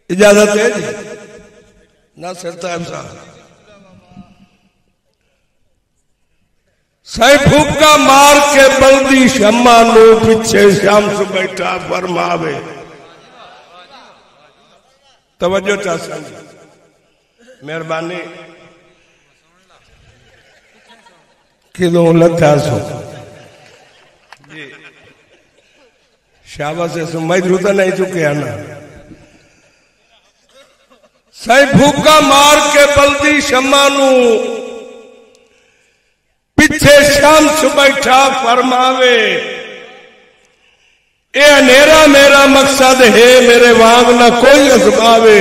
इजाजत है जी ना सरताब साहब सही फूका मार के बल्दी शम्मा नो पीछे श्याम से बैठा फरमावे तवज्जो चासन मेहरबानी किलो लथा सो जी शाबाश है सुमाई रुता नहीं चुके आना सही फूका मार के बल्दी शम्मा नु पीछे शम्स बैठा फरमावे ए अनेरा मेरा मकसद है मेरे वांग ना कोई अजमावे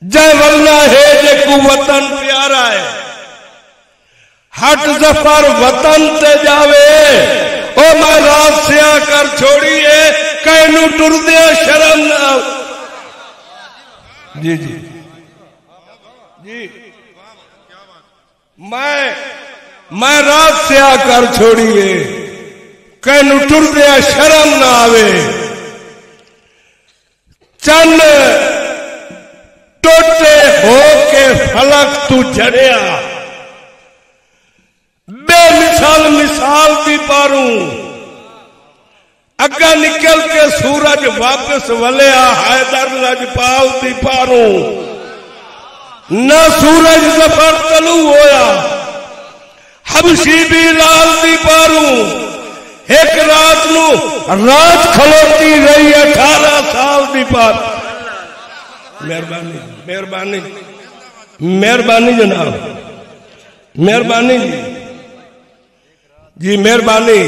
जय वल्ला है जे को वतन प्यारा है हट जफर वतन ते जावे ओ मैं रात से आकर छोड़िए कहनू टुर दे शर्म ना जी जी जी मैं रात से आकर छोड़िए कहनू टुर दे शर्म ना आवे चन टोटे हो के फलक तू जड़िया बेमिसाल मिसाल दी पारूं अग्गा निकल के सूरज वापस वलिया हैदर लजपाल दी पारूं न सूरज जफर तलू होया हबशी भी लाल दी पारूं एक रात नू रात खलोती रही 18 साल दी पार मेहरबानी मेहरबानी मेहरबानी जनाब मेहरबानी जी मेहरबानी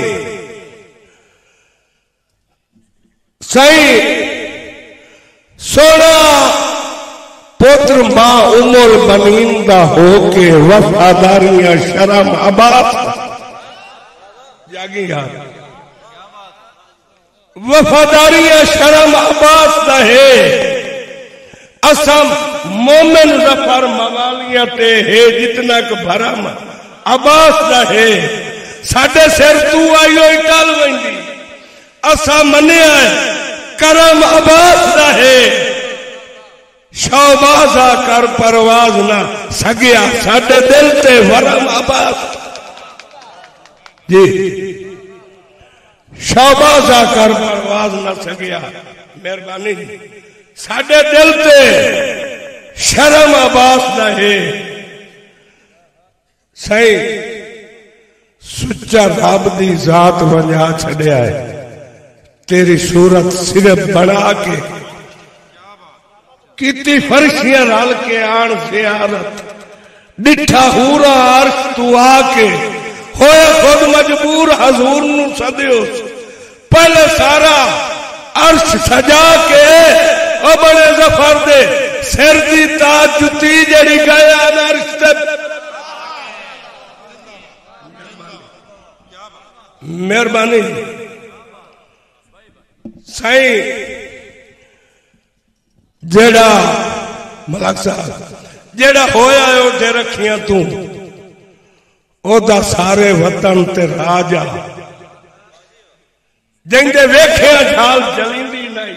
सही सोना पुत्र मां उमर बनींदा होके वफादारियां शर्म अब्बास जागी यार वफादारियां शर्म अब्बास दहे असम मोमिन जफर मवालियां ते है जितना क भरम अब्बास दहे साडे सिर तू आयो टल वेंदी असा मनिया करम अब्बास दहे शौबाजा कर परवाज ना सगिया साडे दिल ते वरम अब्बास जी शौबाजा कर परवाज ना सगिया मेहरबानी साडे दिल ते शर्म अब्बास दहे सही सुच्चा रब दी जात वंजा छड़िया है तेरी सूरत सिर्फ बना के कितनी फर्शियां रल के आन ज़ियारत डिठा हूरा अर्श तू आके होया खुद मजबूर हजूर नू सदियो पहले सारा अर्श सजा के ओ बड़े जफर दे सिर दी ताज जुती जड़ी गया अर्श ते मेहरबानी सही जेड़ा मलक साहब जेड़ा होया उठे रखिया तू ओदा सारे वतन ते राजा जिंदे वेखे झाल जलींदी नहीं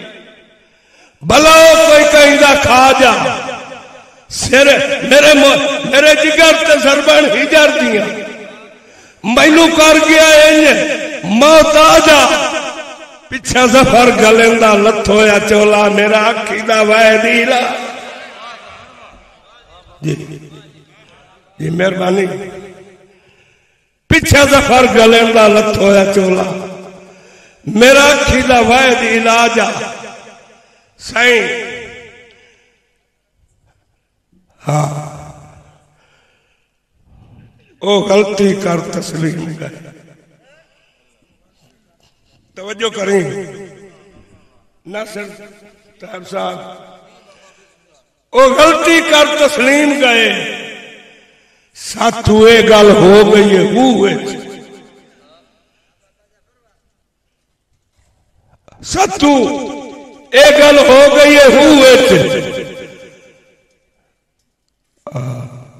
भला कोई कहीं खा जा सिर मेरे जिगर ते सरबन हिजर दिया मैनू कर गया इंज मौत आ जा पिछा जफर गलेंदा लथोया चोला मेरा अखी दा वैदीला जी जी मेहरबानी पिछा जफर गलेंदा लथोया चोला मेरा अखी दा वैदीला जा सही हाँ ओ गलती कर तस्लीम गए तवज्जो करें नासिर साहब ओ गलती कर तस्लीम गए साथू ये गल हो गई है हुए साथू ये गल हो गई है हुए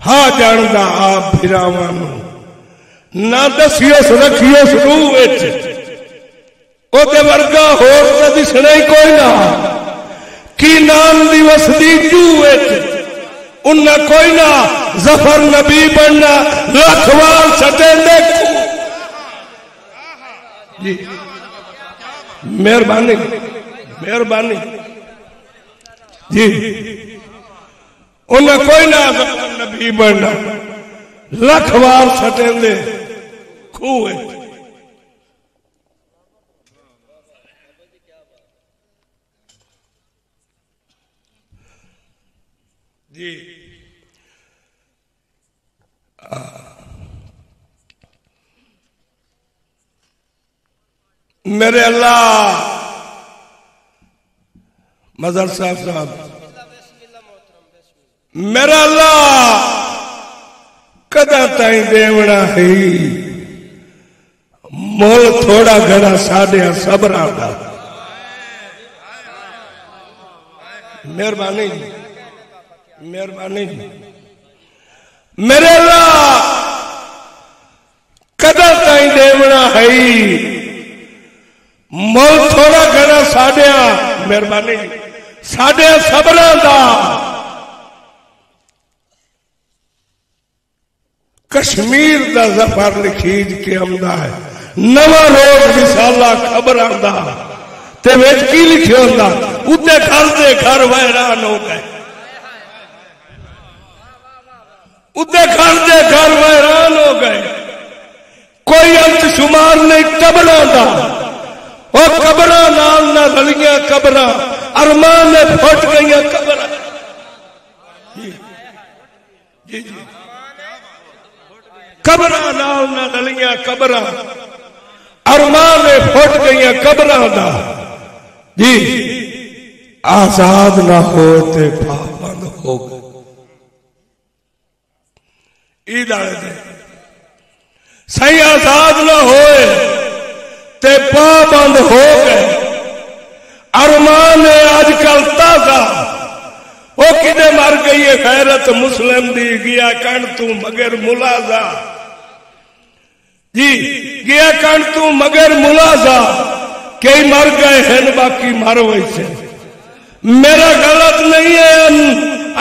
हाँ जानदा आप फिरावा ना दसियोस रखियोस रूह ओदे वर्गा होर तो दिसना ही कोई ना उन्हें कोई ना जफर नबी बनना लखवार सटे देखो जी। मेहरबानी मेहरबानी जी। उन्हें कोई ना जफर नबी बनना लखवार सटे खूह जी। मेरे अल्लाह मजहर साहब मेरा अल्लाह कदा ताई देवना है मोल थोड़ा घना साढ़े सबरा का। मेहरबानी मेहरबानी मेरे अल्लाह कदा ताई देवना है मोल थोड़ा घना साढ़िया। मेहरबानी साढ़े सबरा का कश्मीर का जफर लिखीज के आमदा है नवा रोज विसाला खबर आंदा ते विच की लिखे होंदा उते घर दे घर वैरान हो गए उते घर दे घर वैरान हो गए। कोई अंत शुमार नहीं कबरा दा और कबरा नाल ना रलियां कबरा अरमान ने फट गई कबरा जी जी जी। कबरा नाल ना रलियां कबरा अरमान ने फट गई कबरा दा जी। आजाद ना हो ते पाबंद हो गए सही आजाद ना होए ते पाबंद हो गए। अरमान ने आजकल ताजा वो किदे मर गई है गैरत मुस्लिम दी गया कण तू मगर मुलाजा जी गया कण तू मगर मुलाजा कई मर गए हैं बाकी मर वैसे। मेरा गलत नहीं है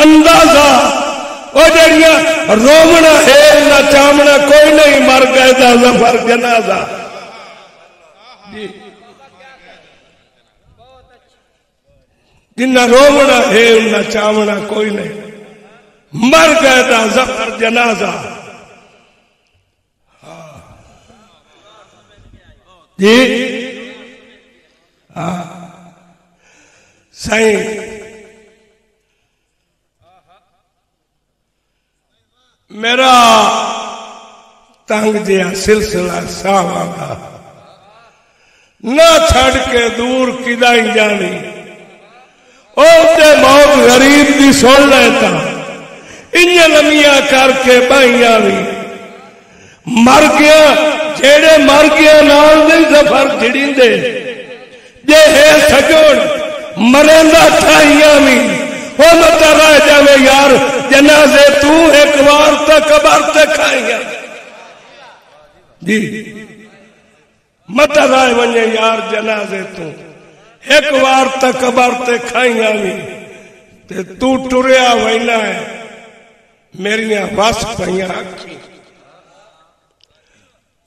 अंदाजा वो जड़िया रोमना है ना चामना कोई नहीं मर गए था जफर जनाजा जी। जिन्ना रोमना है ना चामना कोई नहीं मर गए था जफर जनाजा जी। सही मेरा तंग जिहा सिलसिला सावां दा ना छड़ के दूर किदाई जानी ओते मौत गरीब दी सुन लेता इन्ने लमिया करके बाइया भी मर गया जेड़े मर गया नाल नहीं जफर जिड़ींदे जे है सजोड़ मरेंदा थाइया भी वो मत रह जावे यार जनाजे तू एक बार तक कबर तक खाएगा जी। मत रह वने यार जनाजे तू एक बार तक कबर तक खाएगा भी ते तू टुरिया वैना है मेरिया बस पईया अखी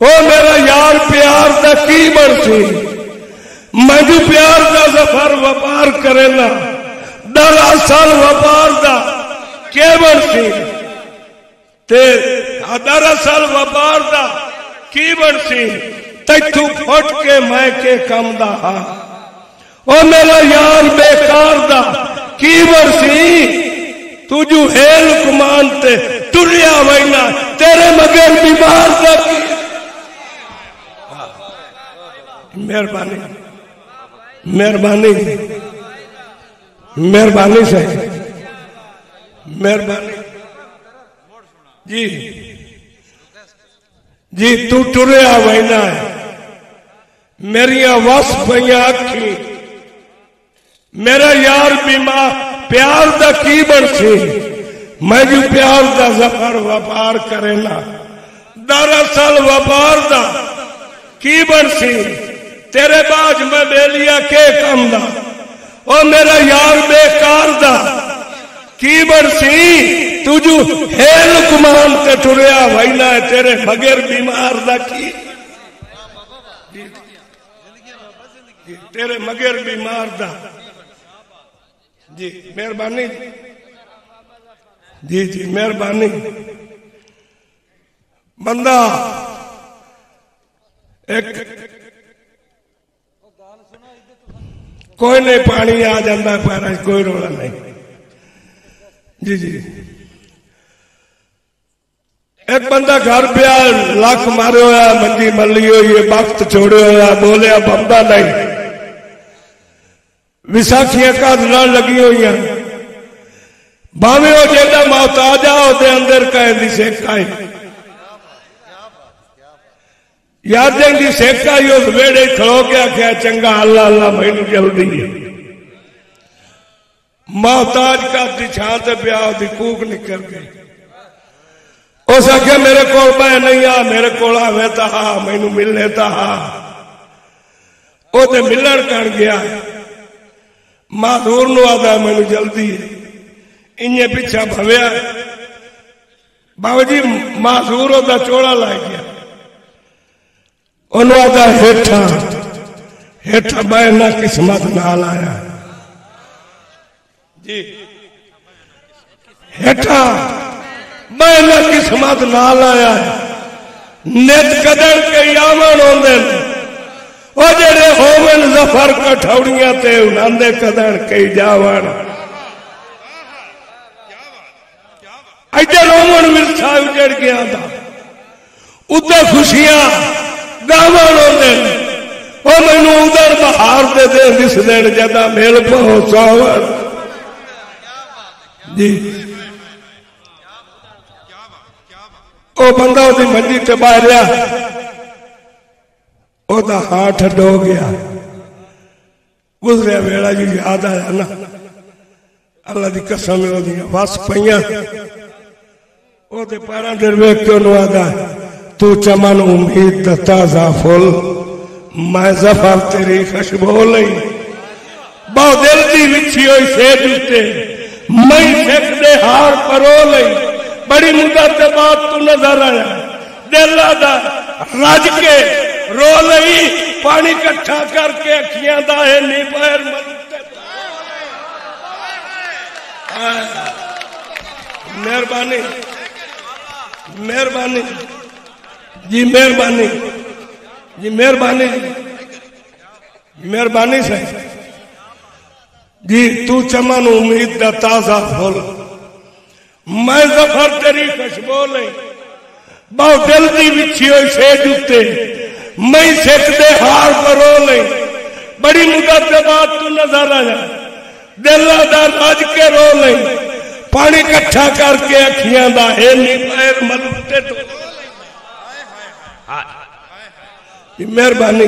ओ मेरा यार प्यार दा की बनसी मैं प्यार का जफर व्यापार करेला दरअसल व्यापार दा के बनसी ते दरअसल व्यापार दा की बनसी तैथू फट के मैं के कम दा हा ओ मेरा यार बेकार दा की बनसी तुझू हेल कुमान ते टुरिया वैना तेरे मगर बीमार दा की। मेहरबानी मेहरबानी मेहरबानी से मेहरबानी जी जी तू टुरिया वैना है मेरिया वस पईया अखी मेरा यार बीमार प्यार दा की बनसी मैं जो प्यार दा जफर व्यापार करेला दरअसल व्यापार दा की बनसी तेरे बाज में बेलिया के कम दा ओ मेरा यार बेकार दा की बनसी तुझू हे लुकमान ते टुरिया वहीना तेरे मगर बीमार दा की तेरे मगर बीमार दा जी मेहरबानी जी जी मेहरबानी बंदा एक कोई नहीं पानी आ जाता पैर कोई रोला नहीं जी जी एक बंदा घर पिया लख मारे होया मंजी मली हुई वक्त छोड़े होया बोलिया बंदा नहीं विसाखियां कद न लगी हुई भावे वो जेड़ा मोहताज आ ओदे अंदर कहती सेक आई याद जी सेक आई उस वेड़े खड़ो के आख्या चंगा अल्लाह अल्लाह मैनू जल्दी है मोहताज का छां से पिया उसकी कूक निकल गई उस आख्या मेरे को मैं नहीं आ मेरे को आवे तो हा मैनू मिलने तो हा वो मिलन कर गया माधूर न आता मैनू जल्दी है इन्हें पिछा भव्या बाबा जी माधूर ओदा चोला ला गया उन्होंने हेठा हेठा बहना किस्मत नाल आया जी हेठा बहना किस्मत नाल आया नित कदर के यामन होंदे ओ जेड़े होवन जफर कठौड़ियां ते उन्हां कदर कई जावन इधर होवन विरसा उजड़ गया था उधर खुशियां गावन होंदे ओ मैनू उधर बहार दे दे दिस दिन जदा मेल पाओ सावन जी ओ बंदा ओदी मंजी ते बाहरिया ओदा हाथ डो गया गुजरिया वेला जी याद आया ना अल्लाह दी कसम ओदी बस पईयां ओदे पैरां दे वेख के ओनू आदा तू चमन उम्मीद दा ताजा फुल मैं जफर तेरी खुशबू लई बहु दिल दी विछी होई सेज उत्ते मैं सिख दे हार परो लई बड़ी मुद्दत के बाद तू नजर आया दिल दा रज के रो लई पानी इकट्ठा करके अखियां दा है नी पैर मेहरबानी मेहरबानी जी मेहरबानी जी मेहरबानी मेहरबानी से जी तू चमन उम्मीद दा ताजा फुल मैं जफर तेरी खुशबू लई बहु दिल दी विछी होई सेज उत्ते मैं सिख दे हार परो लई बड़ी मुद्दत के बाद तू नजर आया दिल दा रज के रो लई पानी इकट्ठा करके अखियां दा है नी पैर मलुटे तो मेहरबानी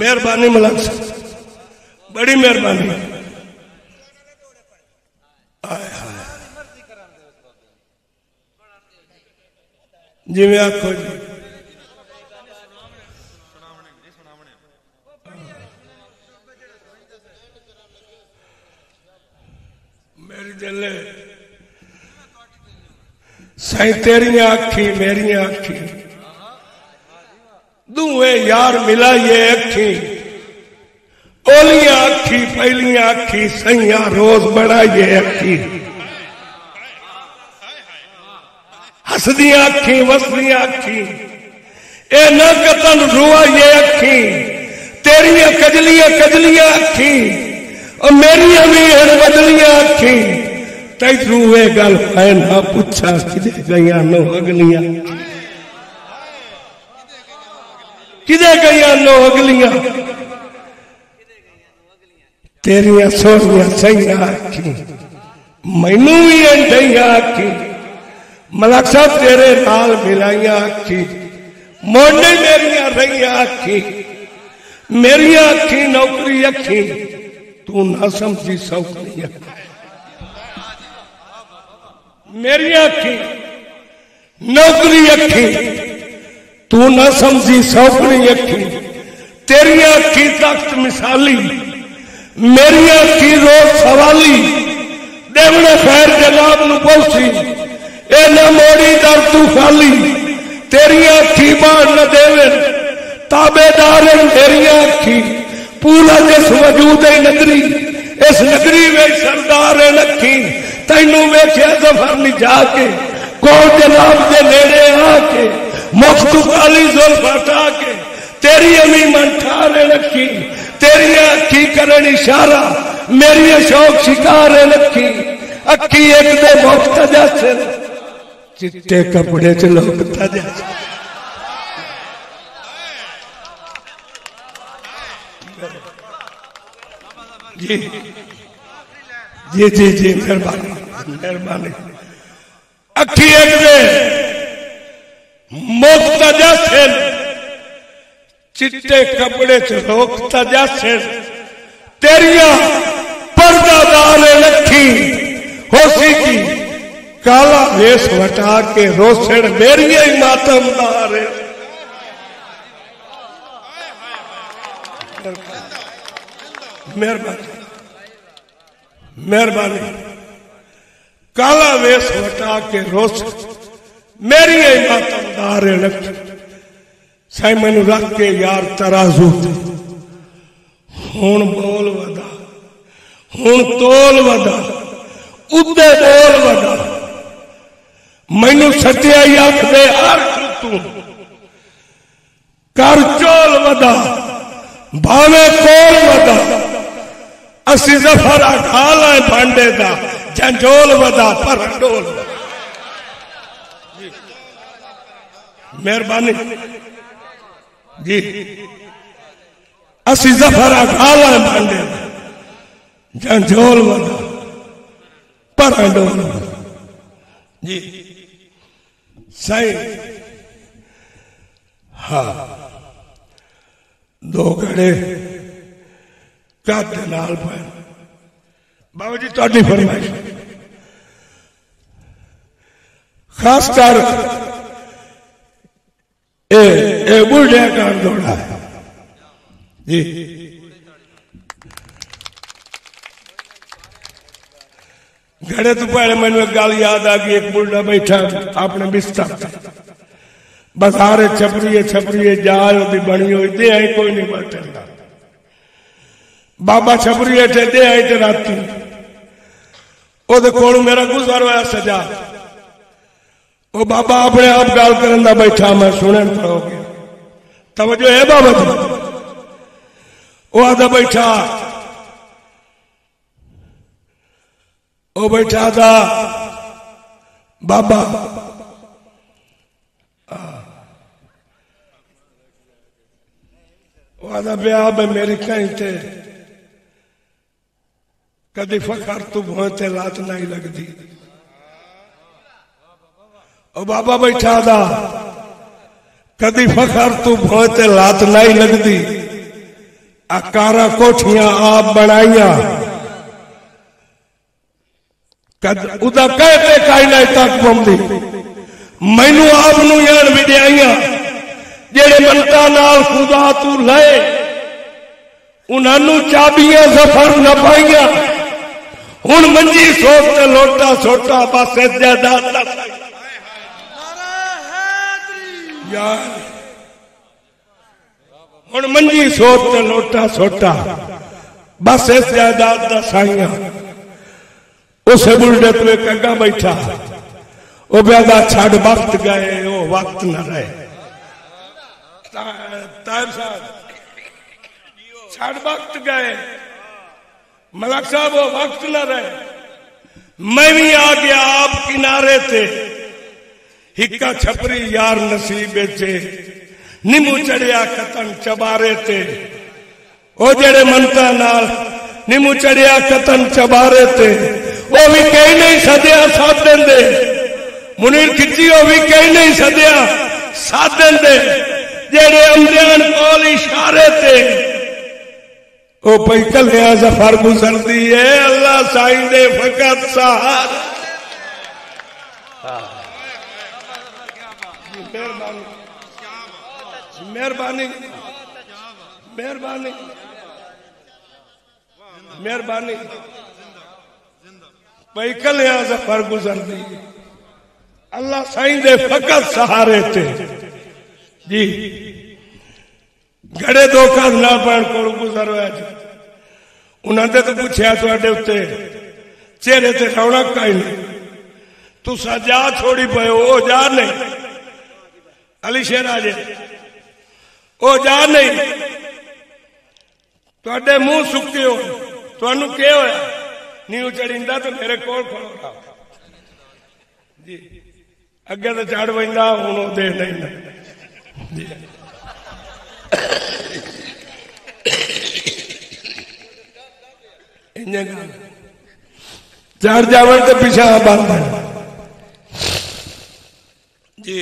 मेहरबानी मलक बड़ी मेहरबानी जिवें आखो जी मेरी दिल साईं तेरिया अखी मेरिया अखी दुए यार मिला ये अखी ओलिया अखी पहलिया अखी सैया रोज बड़ा ये अखी हसदिया अखी वसदिया अखी ए न कतन रुआ ये अखी तेरिया कजलिया कजलिया अखी और मेरिया भी हर बदलिया अखी तैरू वे गल है ना पूछा किदे गईया नो अगलिया किदे गईया नो अगलिया तेरिया सोनिया सैया अखी मैनू भी अंधिया अखी मलक साहब तेरे नाल मिलाइया अखी मोडे मेरिया रहिया अखी मेरिया अखी नौकरी अखी तू ना समझी सौकरी अखी मेरी अखी नौकरी अखी तू ना समझी सौकरी अखी तेरी अखी तख्त मिसाली मेरी अखी रोज सवाली देवने खैर जनाब न पहुंची ए न मोड़ी दर तू खाली तेरिया अखी बाण न देवे ताबेदार तेरिया अखी पूरा जिस वजूद नगरी इस नगरी में सरदार लखी तेनू वेख्या जफर नहीं जाके कौन जनाब के नेड़े आके मुफ्त काली जुल्फ हटा के तेरी अमी मन ठारे रखी तेरी अखी करन इशारा मेरी शौक शिकार रखी अखी एक दे मुफ्त जैसे चिट्टे कपड़े च लोकता जैसे जी जी जी जी मेहरबानी मेहरबानी अखी एक दे मुफ्त जैसे चिट्टे कपड़े च रोकता जैसे तेरिया पर्दादार लखी होसी की काला वेश वटा के रोसड़ मेरिया ही मातमदार मेहरबानी मेहरबानी काला वेश वटा के रोसड़ मेरिया ही मातमदार लखी साई मैनू रख के यार तराजू हुण बोल वदा हुण तोल वदा उदे बोल वदा मैनू सत्या आख दे अर्थ तू कर चोल वदा भावे कोल वदा असी जफर अखाल है भांडे दा झंझोल वदा पर डोल मेहरबानी जी असी जफर अखाल है भांडे झंझोल वदा पर डोल जी सही हाँ दो घड़े कद नाल पाए बाबा जी तुहाडी फरमाइश खास कर ए बुढ़िया कार दौड़ा है जी घड़े तो पहले मैंने एक गल याद आ गई एक बुढ़ा बैठा अपने बिस्तर बाजारे छपरीए जाल ओदी बनी हुई दे आई कोई नहीं बैठा बाबा छपरीए थे दे आई ते राती ओदे कोल मेरा गुजर होया सजा ओ बाबा अपने आप गल करन दा बैठा मैं सुनन खड़ो गया तवज्जो है बाबा जी ओ आदा बैठा ओ बैठा था बाबा आदा ब्याह में मेरी कहीं थे कदी फखर तू भोते लात नहीं लगती ओ बाबा बैठा था कदी फखर तू भोते लात नहीं लगती अकारा कोठियां आप बनाइया उदा कहते काई नहीं तक पौंदी मैनू आप यान विद्याइया जेड़े मनता नाल खुदा तू ले उन्होंने चाबियां सफर न पाइया हुण मंजी सोच ते लोटा छोटा बस जायदाद यार हुण मंजी सोच ते लोटा छोटा बस इस जायदाद दा साइया उस बुढ़े तू एक अगा बैठा वो बेदा छड़ वक्त गए वो वक्त न रहे ताहिर साहब छड़ वक्त गए मलक साहब वो वक्त न रहे मैं भी आ गया आप किनारे थे हिक्का छपरी यार नसीबे थे निमू चढ़िया कतन चबारे थे वो जेड़े मनता नाल निमू चढ़िया कतन चबारे थे वो भी कहीं नहीं सदिया साथ देंदे मुनीर खिची वो भी कहीं नहीं सदिया साथ देंदे जेड़े अमदियान कोल इशारे थे ओ पई कलिया जफर गुजरदी है अल्लाह साईं दे फकत सहार मेहरबानी मेहरबानी मेहरबानी भाई कलिया सफर गुजरती अल्लाह साईं दे फकत सहारे थे जी। घड़े दो काज ना पैन को गुजर होया जी। उन्होंने तो पूछया तुहाडे उत्ते चेहरे ते रौनक काई नहीं, तुसा जा छोड़ी पे ओ जा नहीं, अली शेर आजे ओ जा नहीं, तुहाडे मुंह सुके हो, तुहानू के होया नींव चढ़ींदा तो मेरे कोल खड़ो रहा जी। अगे तो चढ़ पैंदा हुण दे नहीं जी। चढ़ जावन तो पिछा बंद जी।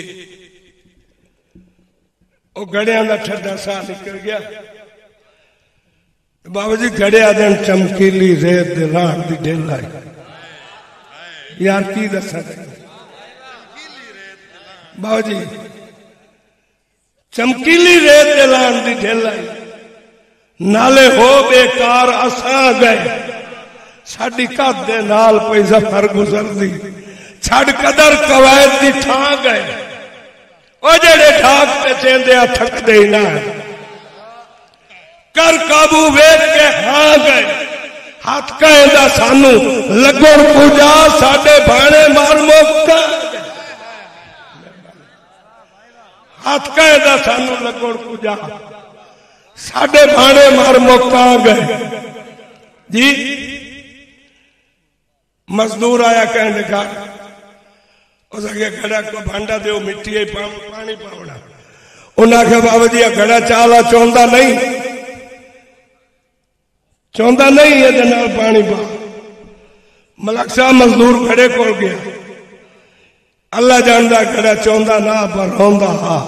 वो गड़िया का ठंडा साह निकल गया। बाबा जी गड़िया दिन चमकीली रेत दे रात दी ढेल आई यार की दसा बाबा जी चमकीली रेत दे रात दी ढेल आई नाले हो बेकार असा गए साडी कद दे नाल पैसा फर गुजरदी छड़ कदर कवायद दी ठा गए ओ जेड़े ढाक पे चेंदे थकदे ही ना कर काबू वेख के हाँ गए हाथ कहदा सानू लगन पूजा साडे भाणे मार मोका हाथ कहदा सानू लगन पूजा साडे भाणे मार मोका गए जी। मजदूर आया कहने का घड़ा को भांडा दो मिट्टी पानी पावना उन्हें आख्या बाबा जी घड़ा चाला चाहता नहीं ये पानी पा। मलक साहब मजदूर घड़े को गया अल्लाह जानता घड़ा चाहता ना पर रोंदा हा।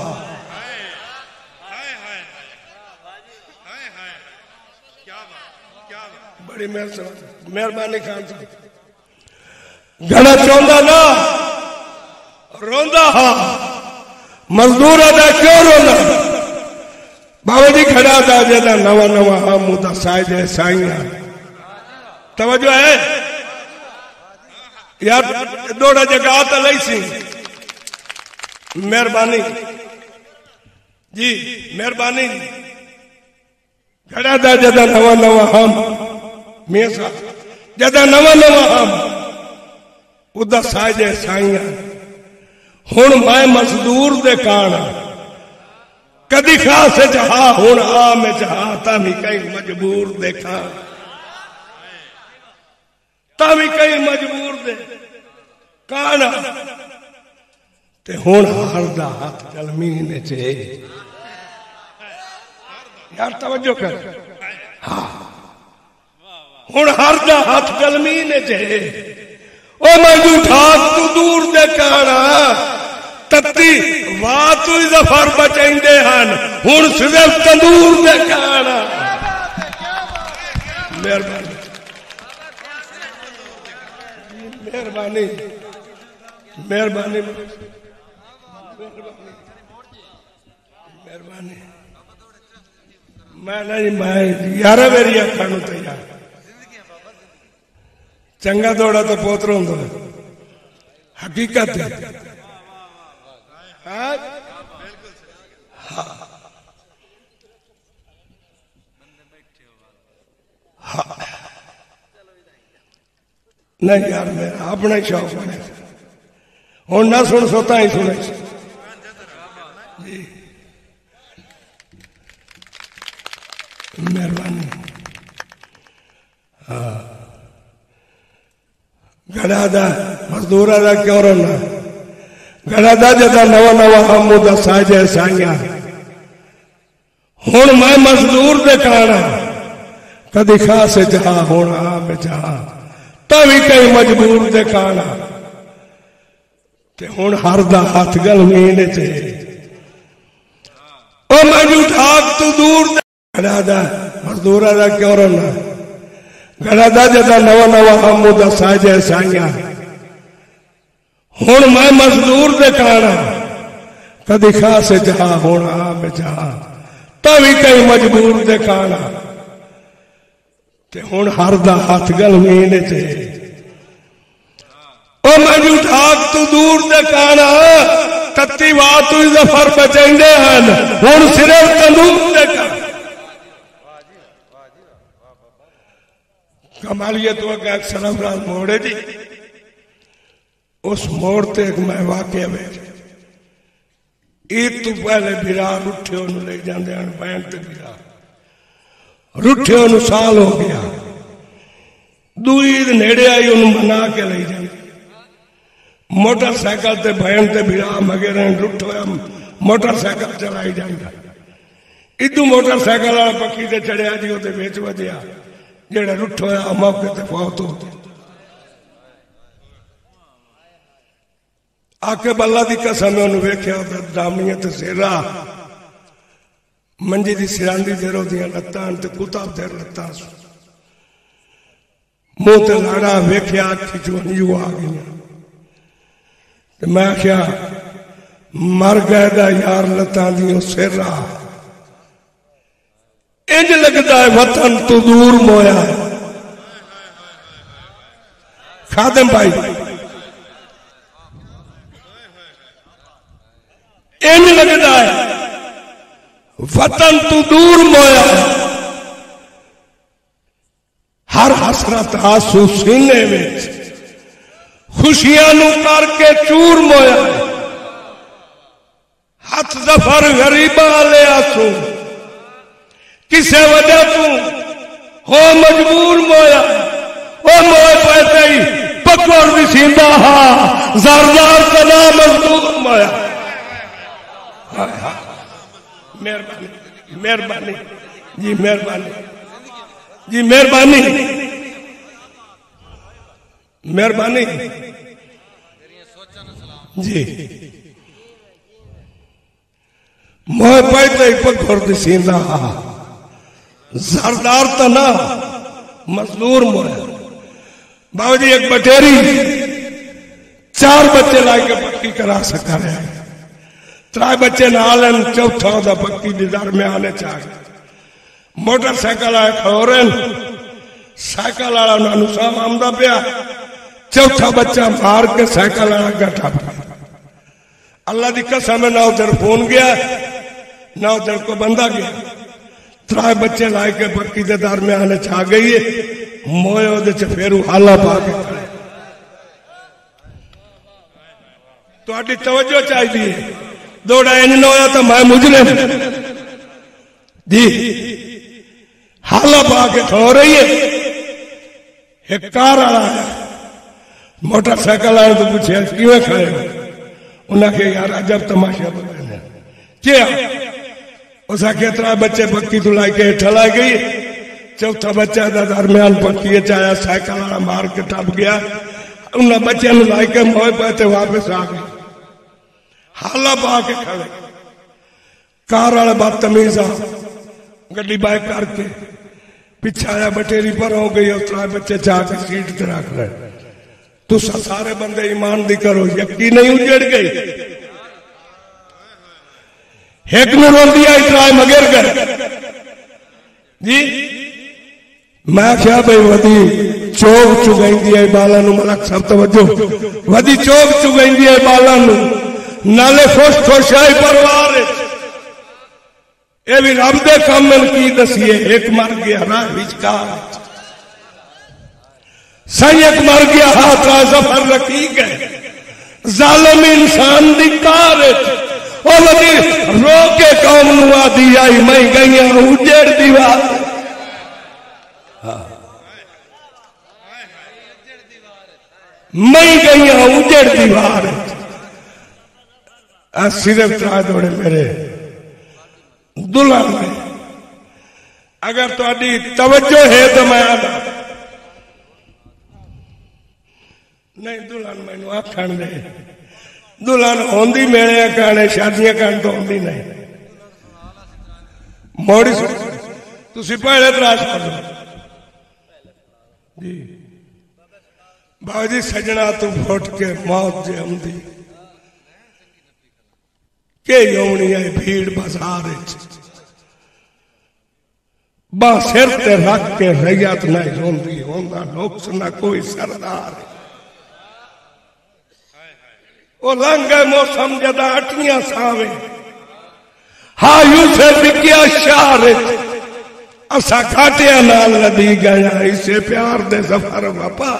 बड़ी मेहरबानी खान साहब घड़ा चाहता ना रोंदा हा। मजदूर अदा क्यों रोंदा बाबा जी घड़ा दा जेदा नवा नवा हा मुदा साइदे साइया तवज्जो है यार दोड़ा जगह तो लई सी मेहरबानी जी मेहरबानी घड़ा दा जेदा नवा नवा हम मियां साहब जेदा नवा नवा हम उदा साइदे साइया हुण मैं मजदूर दे कान कदी खास जहा हुण आ मैं जहा तामी कई मजबूर देखा तामी कई मजबूर दे कान ते हुण हार दा हाथ जलमीन चे यार तवज्जो कर हाँ हुण हार दा हाथ जलमीन चे ओ मैं ठाक तू दूर दे काना तत्ती वाह तू जफर बचाइंदे हन हुण सिर्फ तंदूर दे काना। मेहरबानी मेहरबानी मेहरबानी मेहरबानी मैं नहीं मैं यार मेरी अखा नूं तैयार चंगा दौड़ा तो पोतरो हकीकत है हाँ? हाँ। नहीं यार मेरा अपना ही शौक बने हूं ना सुन सोता ही सुने मेहरबानी हाँ घड़ा दा मजदूरा दा क्यों रोना घड़ा दा जदा नवा नवा हम उदा साजे साइया हुण मैं मजदूर दे काना कदी खास जहा हुण आ मैं जहा तभी कई मजबूर दे काना ते हुण हर दा हाथ गलमीन चे ओ मैं ठाक तू दूर दे घड़ा दा मजदूरा दा क्यों रोना घड़ा दा जदा नवा नवा हम उदा साजे साइया हुण मैं मजदूर दे काना कदी खास जहा हुण आ मैं जहा तभी कई मजबूर दे काना ते हुण हर दा हाथ गलमीन चे मैं ठाक तू दूर दे काना तत्ती वाह तू जफर बचेंदे हैं हुण सिर्फ तंदूर दे काना कमालियत तो एक सरफराज मोड़े जी उस मोड़ ते एक मैं वाकया में ईद तो पहले बिरा रुठे ले जाते हैं बैन ते बिरा रुठे साल हो गया दूई ईद नेड़े आई उन्होंने मना के ले जाते मोटरसाइकिल ते बैन ते बिरा मगेर रुठ होया मोटरसाइकिल चलाई जाएगा इदू मोटरसाइकिल वाला पक्की ते चढ़िया जी वो बेच वजया जेड़ा रुठ होया मौके ते फौत हो गया आके बल्ला की कसम उन्होंने वेख्या दामिया ते सेरा मंजी की सिरांदी देर ओदियां लत्तां ते कुताब देर लत्तां मुंह ते लाड़ा वेख्या अखी चो हंझू आ गई मैं क्या मर गए यार लत्तां दी सेरा इंज लगता है वतन तू दूर मोया है खादम भाई इंज लगता है वतन तू दूर मोया है हर हसरत आंसू सीने में खुशियां नू करके चूर मोया है हथ जफर गरीबा ले आंसू किसे वजह तू हो मजबूर मोया ओ मोए पैसे ही पकड़ भी सींदा हा ज़रदार कदा मजदूर मोया मेहरबानी मेहरबानी जी मेहरबानी जी मेहरबानी मेहरबानी जी मोए पैसे ही पकड़ भी सींदा हा ज़रदार तो ना मजदूर मोया बाबू जी एक बटेरी 4 बच्चे लाके पक्की करा सका रहा 3 बच्चे नाल चौथा दा पक्की दीदार में आने चाहिए मोटरसाइकिल आए खौरन साइकिल वाला उन्होंने साम आमदा पिया चौथा बच्चा मार के साइकिल वाला गठा पिया अल्लाह की कसम ना उधर फोन गया ना उधर को बंदा गया 3 बच्चे लाए के पक्की के दरम्यान आ गई है मोए ओदे च फिर हाला पा के खड़े तुहाडी तवज्जो चाहिए दौड़ा इन न होया तो मैं मुजरिम जी हाला पा के खो रही है एक कार वाला है मोटरसाइकिल वाले तो पूछे किवें खड़े उन्हें के यार अजब तमाशा बनाया क्या उस आखे 3 बच्चे पक्की तो लाई के हेठा लाई गई चौथा बच्चा दरम्यान पक्की चाया साइकिल वाला मार के टप गया उन्हें बच्चे लाई के मोए पैते वापस आ गए हाला पा के खड़े कार वाला बदतमीज आ गड्डी बाइक करके पिछा आया बटेरी पर हो गई और 3 बच्चे जाके सीट ते रख ले तुसा सारे बंदे ईमान दी करो यकीन नहीं उजड़ गई एक में रोंदी आई ट्राई मगर गए जी मैं क्या भाई वधी चौक चुगाई है बाला मलक सब तवज्जो वधी चौक चुगाई है बाला नाले खुश खुश आई परिवार ये भी रब दे काम की दसीए एक मर गया ना विचकार सही एक मर गया हाथ जफर रखी गए जालिम इंसान दी कार रो के कौम नुआ दी आई मैं गई उजेड़ दीवार मैं गई उजेड़ दीवार सिर्फ 3 दौड़े मेरे दुल्हन में अगर थोड़ी तवज्जो है तो मैं नहीं दुल्हन मैनू आखण दे दुल्हन होंदी मेले कहने शादियां कर तो होंदी नहीं मोड़ी तुसी पहले तराश कर दो जी बाजी सजना तू फुट के मौत जे आंदी के यौनी है भीड़ बाजार बा सिर ते रख के रैयत नहीं रोंदी होंदा लोक ना कोई सरदार वो लंघ गए मौसम जदा अटियां सावे हा यूसे विकिया शहर असा घाटिया नाल लदी गया इसे प्यार दे सफर बापा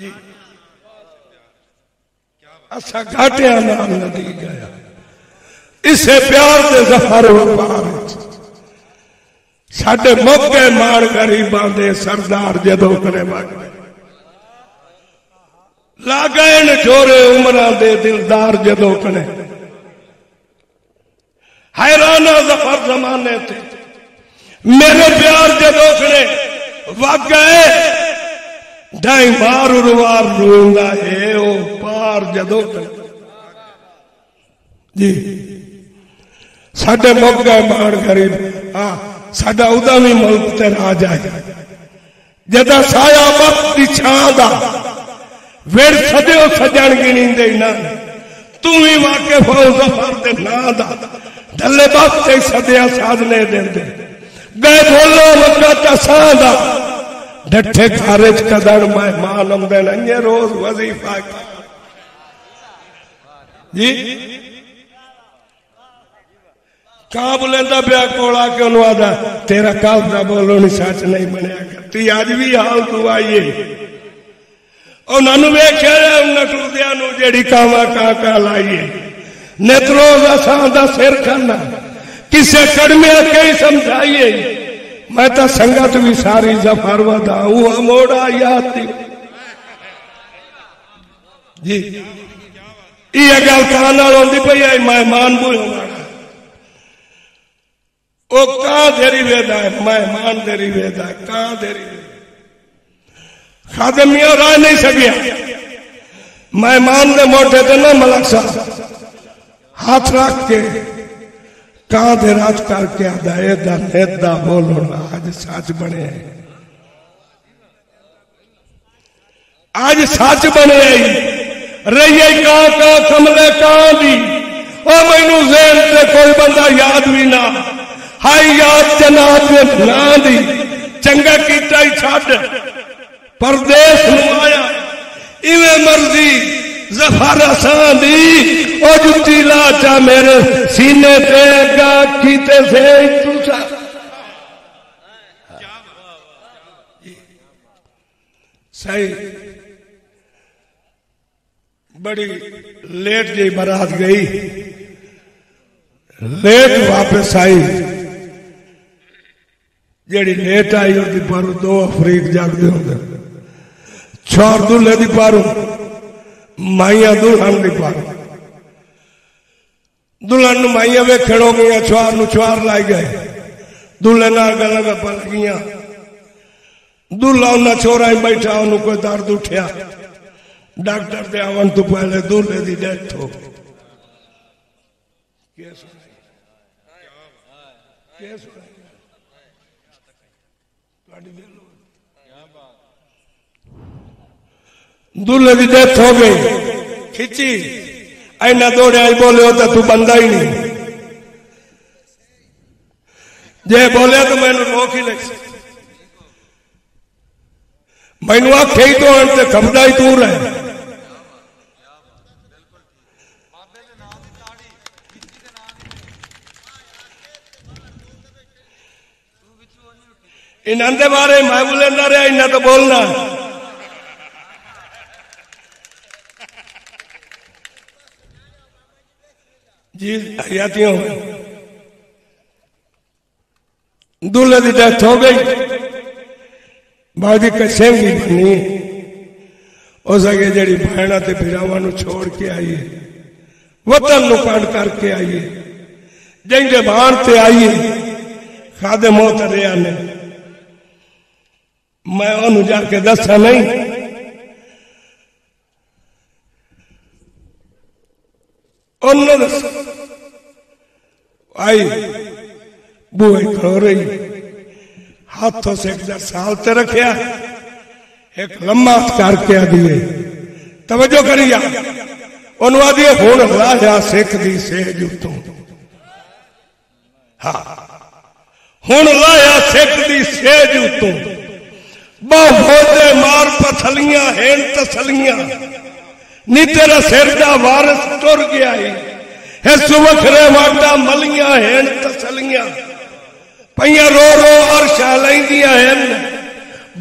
जी असा घाटिया नाल लदी गया इसे प्यार दे सफर व्यापार साडे मौके मान गरीबां दे सरदार जदों करे वग ला गए न जोरे उमरां दे दिलदार जदों कने हैराना जफर जमाने थे मेरे प्यार जदों कने वग गए ढाई मार उरवार रोंदा है ओ पार जदों कने जी साडे मौके मान गरीब हाँ साडा उदामी मुल्क ते राज आए जदा साया वक्त दी छां दा वेड़ सदियों सजन गिनींदे ना तू भी वाकिफ हो जफर दे नां दा डले वक्त सदिया साधने देंदे गए बोलो वक्त असां दा डठे घर च कदड़ मेहमान आंदे ने रोज वजीफा जी कहा बुलेंदा पिया कोला के उन्होंने आदा तेरा कल का बोलो नहीं सच नहीं बनया करती अज भी हाल तू आईए उन्होंने वेख्या उन्हें टुरदिया जेड़ी कावा का लाइए नेत्रोज असां दा सिर खाना किसे कड़मिया कई समझाइए मैं तो संगत भी सारी जफर वधा मोड़ा याद थी जी ये गल कान आती पई है मेहमान बुला ओ कहां देरी वेदा है मेहमान देरी वेदा है कहां देरी खादमिया रह नहीं सकिया मेहमान ने मोटे ते ना मलक साहब हाथ रख के कहां दे राज करके आदा एदा नेदा बोलो आज सच बने आज सच बने रही का कमले कहां दी ओ मैनू ज़हन से कोई बंदा याद भी ना हाई याद जनाब ना दी चंगा कीता ही छड़ परदेश आया इवें मर्जी जफर असां दी ओ जुत्ती लाचा मेरे सीने ते अगा कीते से तुसा सही बड़ी लेट जी बारात गई लेट वापस आई जेड़ी लेट आई होती पर दो अफरीक जागते होंगे छोर दूल्हे दी पारू माइया दुल्हन दी पारू दुल्हन माइया वेखण हो गई छोर नु छोर लाई गए दूल्हे नाल गल्लां गप्पां लगियां दूल्हा उन्हां छोरा ही बैठा उन्होंने कोई दर्द उठिया डॉक्टर दे आवन तो पहले दूल्हे दी डेथ हो दूल्हे की डेथ हो गई खिंची ऐना दौड़े आई बोले होता तू बंदा ही नहीं जे बोले तो मैंने रोक ही ले मैनू आखे ही तो अंत खबदा ही तू रहे इन्होंने बारे मैं बोलेंदा रहा इन्हें तो बोलना जी हयातियों दूल्हे की डेथ हो गई बादी कसेंगी बनी हो सके जी भैन बिरावां छोड़ के आईए वतन नु कांड करके आईए जिंदे बाण ते आईए खादे मौत रिया ने मैं उन्होंने जाके दसा नहीं उन्होंने दस आई बुए खड़ो रही हाथों से एक साल ते रखिया एक लम्मा करके आ दिए तवज्जो करिया उन्होंने आदि हुण लाया सिख दी सेज उतों हाँ हुण लाया सिख दी सेज उतों बहुते मार पथलियां हेन तसलियां नी तेरा सिर दा वारिस टुर गया है सुवखरे वाटा मलियां हैं तसलियां पईयां रो रो अर्शा लैंदियां हैं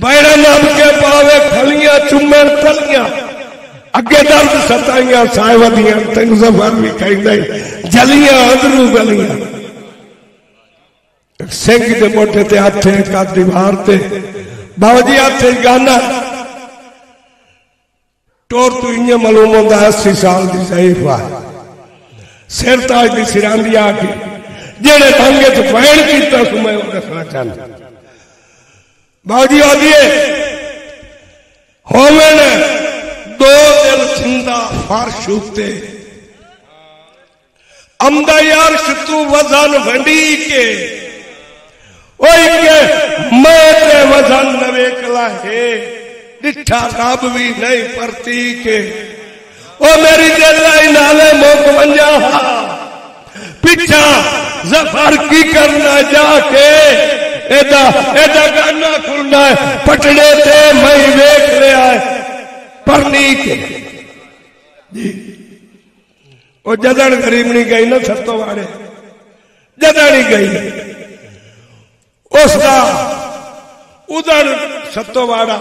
बैरा नब के पावे खलियां चुम्मन थलियां अगे दर्द सताइयां साहिवदियां तेन ज़फ़र भी कहंदे जलियां अंदरू गलियां सिंह दे मोटे ते हथ का दीवार ते बाबूजी हथ गाना टोर तू इं मालूम होंदा 80 साल की ज़ईफ़ है सिर ताज की सिरांदी आके जेड़े ढंगे च बैण किया सो मैं दसना चाहता बाबूजी आदिए होवन दो दिल जिंदा फर्श उत्ते अमदा अर्श तू वजन वंडी के के मैं ते वजन नवेकला है डिठा रब भी नहीं परती के ओ मेरी दिल नाले मुक वंजा पिछा ज़फ़र की करना जाके एदा एदा गाना खुलना है पटड़े ते मैं वेख लिया है परनी के जी ओ जदन गरीबनी गई ना सत्तो वाड़े जदन गई उसका उधर सत्तो वाड़ा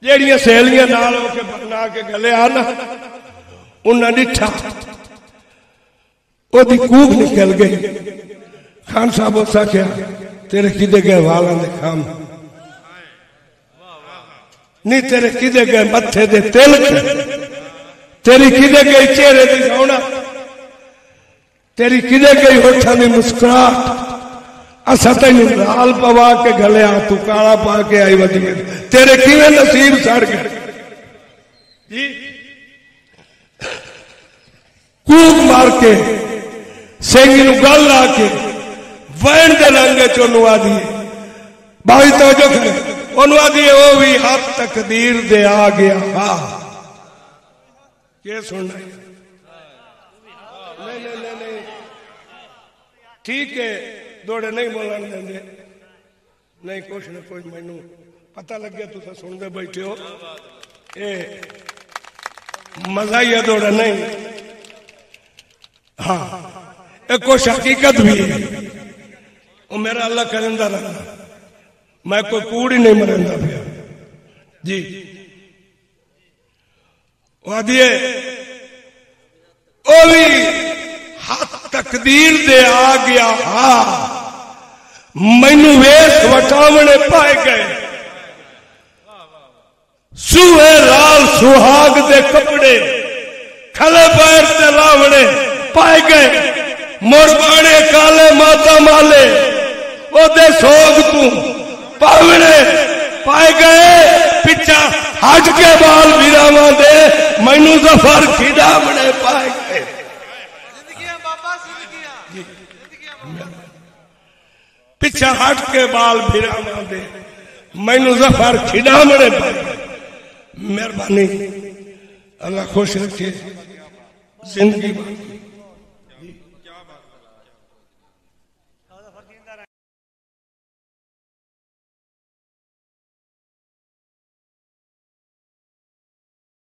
जेड़ियां सहेलियां नाल होके बना के गले आना उन्हें डिठा ओदी कूक निकल गई खान साहब उसा क्या तेरे किदे गए वालों दे खाम नहीं तेरे किदे गए मत्थे दे तिल तेरी किदे गई चेहरे की रौनक तेरी किदे गई होठां दी मुस्कुराहट असा तेन लाल पवा के गले तू काला पा के आई वधी तेरे किवें नसीब सड़ गए जी कूक मार के सिंह नू गल ला के वैन दे लंगे चोनू आदि बाई तो जो ओनू आदि वो भी हाथ तकदीर दे आ गया हा के सुनना नहीं ठीक है दौड़े नहीं बोलन देंगे नहीं कुछ न कुछ मैनू पता लगे तुम सुनते बैठे हो ये मजा ही है दौड़ा नहीं हाँ एक कुछ हकीकत भी है वो मेरा अल्लाह करिंदा रहा मैं कोई कूड़ ही नहीं मरिंदा पिया जी वादिए वो भी हाथ तकदीर दे आ गया हा मैनू वेश वटावने पाए गए सूहे लाल सुहाग दे कपड़े खले पैर से लावने पाए गए मुरबाने काले माता माले ओदे सोग तू पावने पाए गए पिछा हट के बाल विरामा दे मैनू ज़फ़र खिदावने पाए गए पिछा हट के बाल भिरावा दे मैनू ज़फ़र खिदावने पाए मेहरबानी अल्लाह खुश रखे जिंदगी